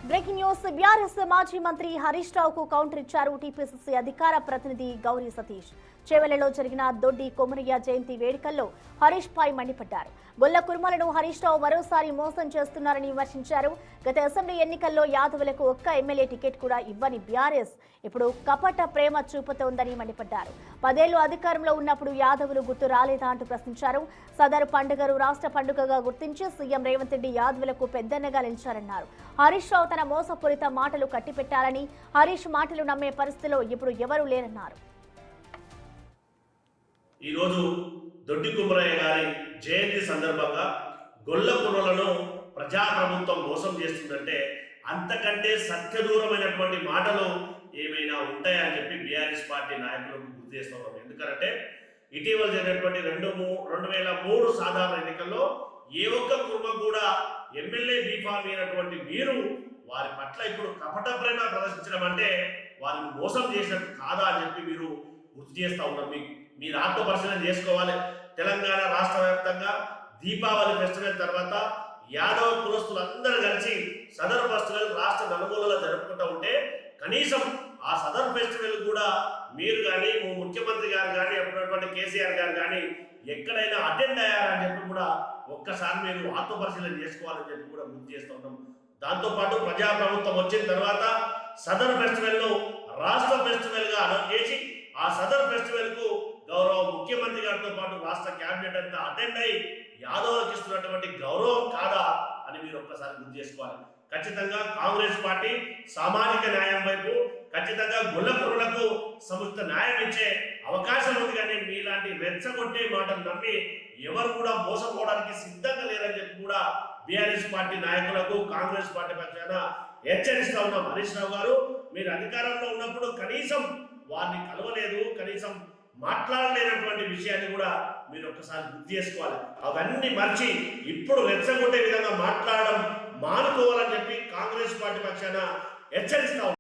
Breaking news BRS మాజీ మంత్రి హరీష్ రావుకు కౌంటర్ ఇచ్చారు టీపీసీసీ అధికార ప్రతినిధి గౌరీ సతీష్. చేవెళ్లలో జరిగిన దొడ్డి కొమరయ్య జయంతి వేడుకల్లో హరీష్ పై మండిపడ్డారు. గొల్ల కుర్మలను హరీష్ రావు మరోసారి మోసం చేస్తున్నారని విమర్శించారు. గత అసెంబ్లీ ఎన్నికల్లో యాదవులకు ఒక్క ఎమ్మెల్యే టికెట్ కూడా ఇవ్వని బీఆర్ఎస్ ఇప్పుడు కపట ప్రేమ చూపుతోందని మండిపడ్డారు. 10 ఏళ్లు అధికారంలో ఉన్నప్పుడు యాదవులు గుర్తు రాలేదా అంటూ ప్రశ్నించారు. సదరు పండుగను రాష్ట్ర పండుగగా గుర్తించి సీఎం రేవంత్ రెడ్డి యాదవులకు పెద్దన్నగా నిలిచారన్నారు. హరీష్ రావు తన మోసపూరిత మాటలు కట్టిపెట్టాలని, హరీష్ మాటలు నమ్మే పరిస్థితిలో ఇప్పుడు ఎవరూ లేరన్నారు. ఈరోజు దొడ్డి కుమరయ్య గారి జయంతి సందర్భంగా గొల్ల కుర్మలను ప్రజాప్రభుత్వం మోసం చేస్తుందంటే అంతకంటే సత్యదూరమైనటువంటి మాటలు ఏమైనా ఉంటాయని చెప్పి బీఆర్ఎస్ పార్టీ నాయకులకు గుర్తు చేస్తున్నాం. ఎందుకంటే ఇటీవల జరిగినటువంటి 2003 సాధారణ ఎన్నికల్లో ఏ ఒక్క కుర్మ కూడా ఎమ్మెల్యే బీఫామ్ అయినటువంటి మీరు వారి పట్ల ఇప్పుడు కపట ప్రేమ ప్రదర్శించడం అంటే వారిని మోసం చేసినట్టు కాదా అని చెప్పి మీరు గుర్తు చేస్తూ ఉన్నారు. మీరు ఆత్మపరిశీలన చేసుకోవాలి. తెలంగాణ రాష్ట్ర వ్యాప్తంగా దీపావళి ఫెస్టివల్ తర్వాత యాదవ కులస్తులు అందరూ కలిసి సదర్ ఫెస్టివల్ రాష్ట్ర నలుమూలలో జరుపుకుంటూ ఉంటే కనీసం ఆ సదర్ ఫెస్టివల్ కూడా మీరు కానీ ముఖ్యమంత్రి గారు కానీ అప్పుడున్నటువంటి కేసీఆర్ గారు కానీ ఎక్కడైనా అటెండ్ అయ్యారని చెప్పి కూడా ఒక్కసారి మీరు ఆత్మపరిశీలన చేసుకోవాలని చెప్పి కూడా గుర్తు చేస్తూ ఉంటాం. దాంతోపాటు ప్రజాప్రభుత్వం వచ్చిన తర్వాత సదర్ ఫెస్టివల్ను రాష్ట్ర ఫెస్టివల్గా అనౌన్స్ చేసి ఆ సదర్ ఫెస్టివల్కు గౌరవ ముఖ్యమంత్రి గారితో పాటు రాష్ట్ర క్యాబినెట్ అంతా అటెండ్ అయి యాదవులకు ఇస్తున్నటువంటి గౌరవం కాదా అని మీరు ఒక్కసారి గుర్తు చేసుకోవాలి. ఖచ్చితంగా కాంగ్రెస్ పార్టీ సామాజిక న్యాయం వైపు, ఖచ్చితంగా గొల్ల కుర్మలకు సముచిత న్యాయం ఇచ్చే అవకాశం ఉంది. కానీ మీలాంటి రెచ్చగొట్టే మాటలు నమ్మి ఎవరు కూడా మోసపోవడానికి సిద్ధంగా లేరని చెప్పి కూడా బీఆర్ఎస్ పార్టీ నాయకులకు కాంగ్రెస్ పార్టీ పక్షాన హెచ్చరిస్తా ఉన్నాం. హరీష్ రావు గారు, మీరు అధికారంలో ఉన్నప్పుడు కనీసం వారిని కలవలేదు, కనీసం మాట్లాడలేనటువంటి విషయాన్ని కూడా మీరు ఒక్కసారి గుర్తు చేసుకోవాలి. అవన్నీ మర్చి ఇప్పుడు రెచ్చగొట్టే విధంగా మాట్లాడడం మానుకోవాలని చెప్పి కాంగ్రెస్ పార్టీ పక్షాన హెచ్చరిస్తా